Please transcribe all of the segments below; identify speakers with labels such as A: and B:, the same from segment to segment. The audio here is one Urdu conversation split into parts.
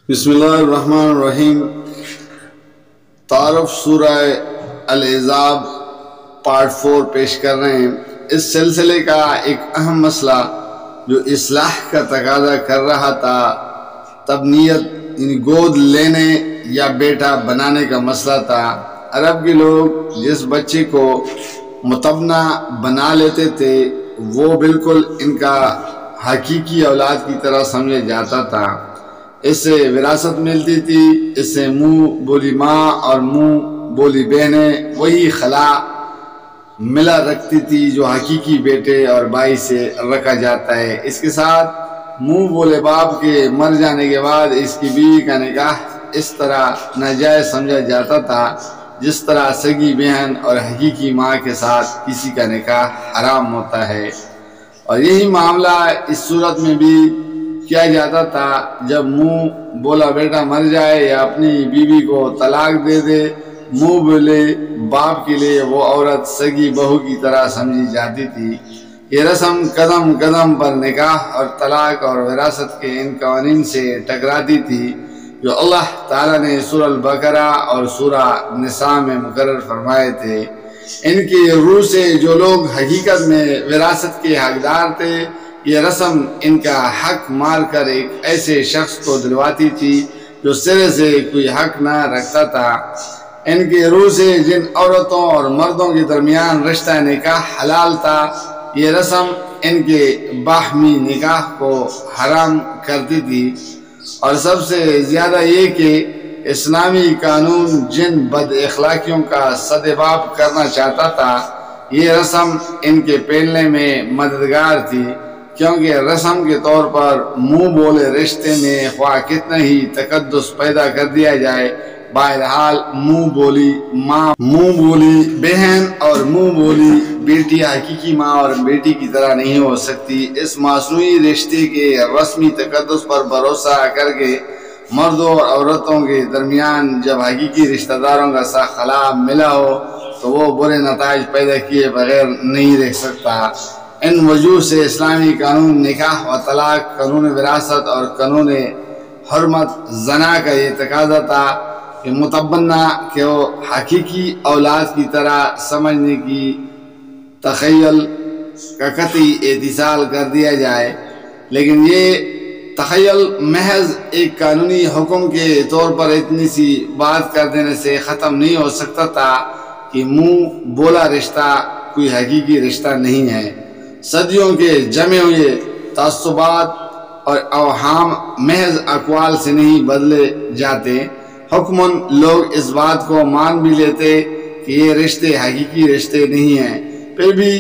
A: بسم اللہ الرحمن الرحیم۔ تعارف سورہ الاحزاب پارٹ 4 پیش کر رہے ہیں۔ اس سلسلے کا ایک اہم مسئلہ جو اصلاح کا تقاضا کر رہا تھا، تبنیت یعنی گود لینے یا بیٹا بنانے کا مسئلہ تھا۔ عرب کے لوگ جس بچے کو متبنہ بنا لیتے تھے وہ بالکل ان کا حقیقی اولاد کی طرح سمجھا جاتا تھا۔ اس سے وراثت ملتی تھی، اس سے منہ بولی ماں اور منہ بولی بہنیں وہی خلا ملا رکھتی تھی جو حقیقی بیٹے اور بھائی سے رکھا جاتا ہے۔ اس کے ساتھ منہ بولے باپ کے مر جانے کے بعد اس کی بیوی کا نکاح اس طرح ناجائز سمجھا جاتا تھا جس طرح سگی بہن اور حقیقی ماں کے ساتھ کسی کا نکاح حرام ہوتا ہے۔ اور یہی معاملہ اس صورت میں بھی کیا جاتا تھا جب منہ بولا بیٹا مر جائے یا اپنی بیوی کو طلاق دے دے، منہ بولے باپ کے لیے وہ عورت سگی بہو کی طرح سمجھی جاتی تھی۔ یہ رسم قدم قدم پر نکاح اور طلاق اور وراثت کے ان قوانین سے ٹکراتی تھی جو اللہ تعالیٰ نے سورہ البقرہ اور سورہ نساء میں مقرر فرمائے تھے۔ ان کی روح سے جو لوگ حقیقت میں وراثت کے حقدار تھے، یہ رسم ان کا حق مار کر ایک ایسے شخص کو دلواتی تھی جو سرے سے کوئی حق نہ رکھتا تھا۔ ان کی روح سے جن عورتوں اور مردوں کے درمیان رشتہ نکاح حلال تھا، یہ رسم ان کے باہمی نکاح کو حرام کرتی تھی۔ اور سب سے زیادہ یہ کہ اسلامی قانون جن بد اخلاقیوں کا سدباب کرنا چاہتا تھا، یہ رسم ان کے پھیلنے میں مددگار تھی، کیونکہ رسم کے طور پر منہ بولے رشتے میں خواہ کتنا ہی تقدس پیدا کر دیا جائے، بہرحال منہ بولی ماں، منہ بولی بہن اور منہ بولی بیٹی حقیقی ماں اور بیٹی کی طرح نہیں ہو سکتی۔ اس مصنوعی رشتے کے رسمی تقدس پر بھروسہ کر کے مردوں اور عورتوں کے درمیان جب حقیقی رشتہ داروں کا سا خلا ملا ہو تو وہ برے نتائج پیدا کیے بغیر نہیں رہ سکتا۔ ان وجوہ سے اسلامی قانون نکاح و طلاق، قانون وراثت اور قانون حرمت زنا کا یہ تقاضا تھا کہ متبنہ کو حقیقی اولاد کی طرح سمجھنے کی تخیل کا قطعی اتصال کر دیا جائے، لیکن یہ تخیل محض ایک قانونی حکم کے طور پر اتنی سی بات کر دینے سے ختم نہیں ہو سکتا تھا کہ منہ بولا رشتہ کوئی حقیقی رشتہ نہیں ہے۔ صدیوں کے جمے ہوئے تعصبات اور اوہام محض اقوال سے نہیں بدلے جاتے، حکماً لوگ اس بات کو مان بھی لیتے کہ یہ رشتے حقیقی رشتے نہیں ہیں، پھر بھی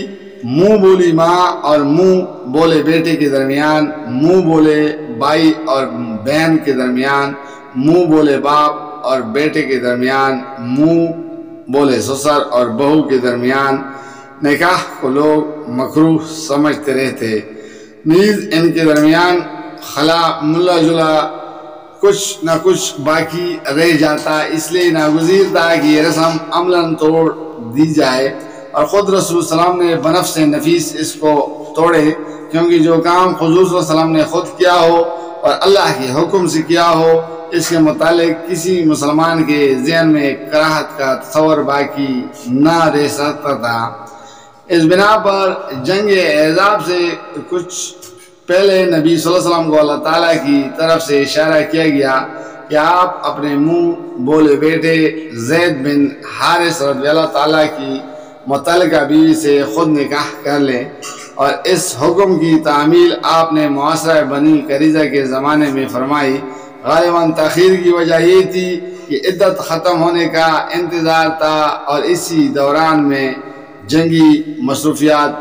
A: منہ بولی ماں اور منہ بولے بیٹے کے درمیان، منہ بولے بھائی اور بہن کے درمیان، منہ بولے باپ اور بیٹے کے درمیان، منہ بولے سسر اور بہو کے درمیان نکاح کو لوگ مکروہ سمجھتے رہتے۔ نیز ان کے درمیان خلا ملا جلا کچھ نہ کچھ باقی رہ جاتا، اس لیے ناگزیر تھا کہ یہ رسم عملاً توڑ دی جائے، اور خود رسول صلی اللہ علیہ وسلم نے بنفس نفیس اس کو توڑے، کیونکہ جو کام حضور صلی اللہ علیہ وسلم نے خود کیا ہو اور اللہ کے حکم سے کیا ہو، اس کے متعلق کسی مسلمان کے ذہن میں کراہت کا تصور باقی نہ رہ سکتا تھا۔ اس بنا پر جنگ احزاب سے کچھ پہلے نبی صلی اللہ علیہ وسلم کو اللہ تعالیٰ کی طرف سے اشارہ کیا گیا کہ آپ اپنے منہ بولے بیٹے زید بن حارث رضی اللہ تعالیٰ کی متعلقہ بیوی سے خود نکاح کر لیں، اور اس حکم کی تعمیل آپ نے معاشرہ بنی قریظہ کے زمانے میں فرمائی۔ غالباً تاخیر کی وجہ یہ تھی کہ عدت ختم ہونے کا انتظار تھا اور اسی دوران میں جنگی مصروفیات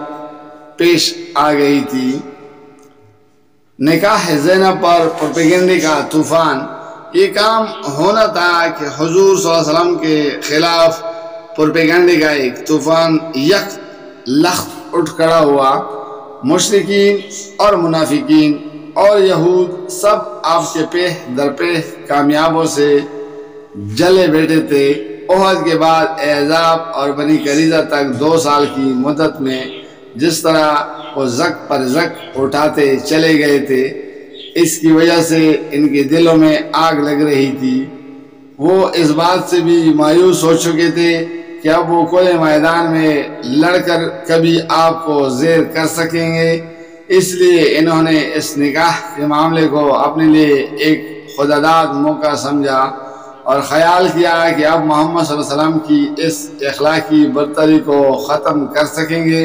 A: پیش آ گئی تھی۔ نکاح زینب پر پروپیگنڈے کا طوفان، یہ کام ہونا تھا کہ حضور صلی اللہ علیہ وسلم کے خلاف پروپیگنڈے کا ایک طوفان یک لخت اٹھ کھڑا ہوا۔ مشرکین اور منافقین اور یہود سب آپ کے پیہ در پیہ کامیابوں سے جلے بیٹھے تھے۔ احد کے بعد احزاب اور بنی قریظہ تک 2 سال کی مدت میں جس طرح وہ زک پر زک اٹھاتے چلے گئے تھے، اس کی وجہ سے ان کے دلوں میں آگ لگ رہی تھی۔ وہ اس بات سے بھی مایوس ہو چکے تھے کہ اب وہ کھلے میدان میں لڑ کر کبھی آپ کو زیر کر سکیں گے، اس لیے انہوں نے اس نکاح کے معاملے کو اپنے لیے ایک خودداد موقع سمجھا اور خیال کیا کہ اب محمد صلی اللہ علیہ وسلم کی اس اخلاقی برتری کو ختم کر سکیں گے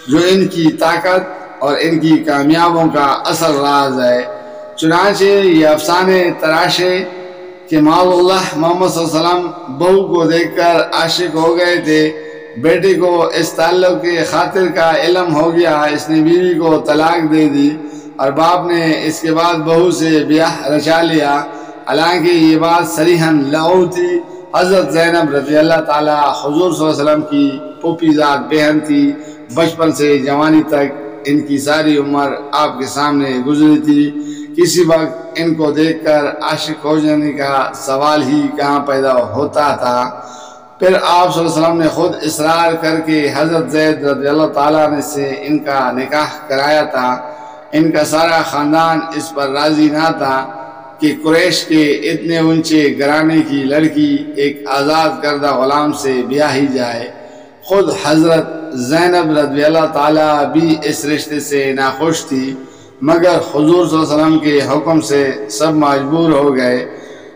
A: جو ان کی طاقت اور ان کی کامیابیوں کا اصل راز ہے۔ چنانچہ یہ افسانے تراشے کہ معاذ اللہ محمد صلی اللہ علیہ وسلم بہو کو دیکھ کر عاشق ہو گئے تھے، بیٹے کو اس تعلق کے خاطر کا علم ہو گیا، اس نے بیوی کو طلاق دے دی اور باپ نے اس کے بعد بہو سے بیاہ رچا لیا، حالانکہ یہ بات صریحاً لغو تھی۔ حضرت زینب رضی اللہ تعالی حضور صلی اللہ علیہ وسلم کی پھوپھی ذات بہن تھی، بچپن سے جوانی تک ان کی ساری عمر آپ کے سامنے گزری تھی، کسی وقت ان کو دیکھ کر عاشق ہو جانے کا سوال ہی کہاں پیدا ہوتا تھا۔ پھر آپ صلی اللہ علیہ وسلم نے خود اصرار کر کے حضرت زید رضی اللہ تعالیٰ عنہ سے ان کا نکاح کرایا تھا۔ ان کا سارا خاندان اس پر راضی نہ تھا کہ قریش کے اتنے اونچے گھرانے کی لڑکی ایک آزاد کردہ غلام سے بیاہی جائے۔ خود حضرت زینب رضی اللہ تعالیٰ بھی اس رشتے سے ناخوش تھی، مگر حضور صلی اللہ علیہ وسلم کے حکم سے سب مجبور ہو گئے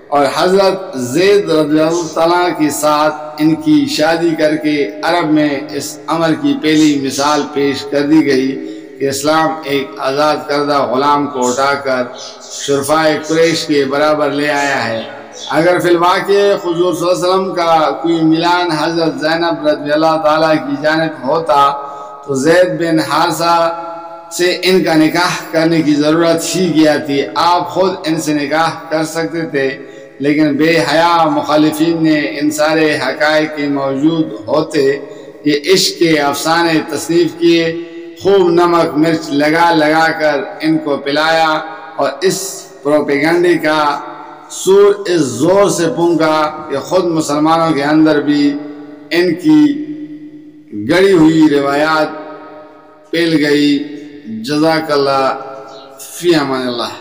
A: اور حضرت زید رضی اللہ تعالیٰ کے ساتھ ان کی شادی کر کے عرب میں اس امر کی پہلی مثال پیش کر دی گئی کہ اسلام ایک آزاد کردہ غلام کو اٹھا کر شرفائے قریش کے برابر لے آیا ہے۔ اگر فی الواقع حضور صلی اللہ علیہ وسلم کا کوئی ملان حضرت زینب رضی اللہ تعالیٰ کی جانب ہوتا تو زید بن حارثہ سے ان کا نکاح کرنے کی ضرورت ہی کیا تھی، آپ خود ان سے نکاح کر سکتے تھے، لیکن بے حیا مخالفین نے ان سارے حقائق کے موجود ہوتے یہ عشق کے افسانے تصنیف کیے، خوب نمک مرچ لگا لگا کر ان کو پلایا اور اس پروپیگنڈے کا سور اس زور سے پونکا کہ خود مسلمانوں کے اندر بھی ان کی گڑی ہوئی روایات پھیل گئی۔ جزاک اللہ، فی امان اللہ۔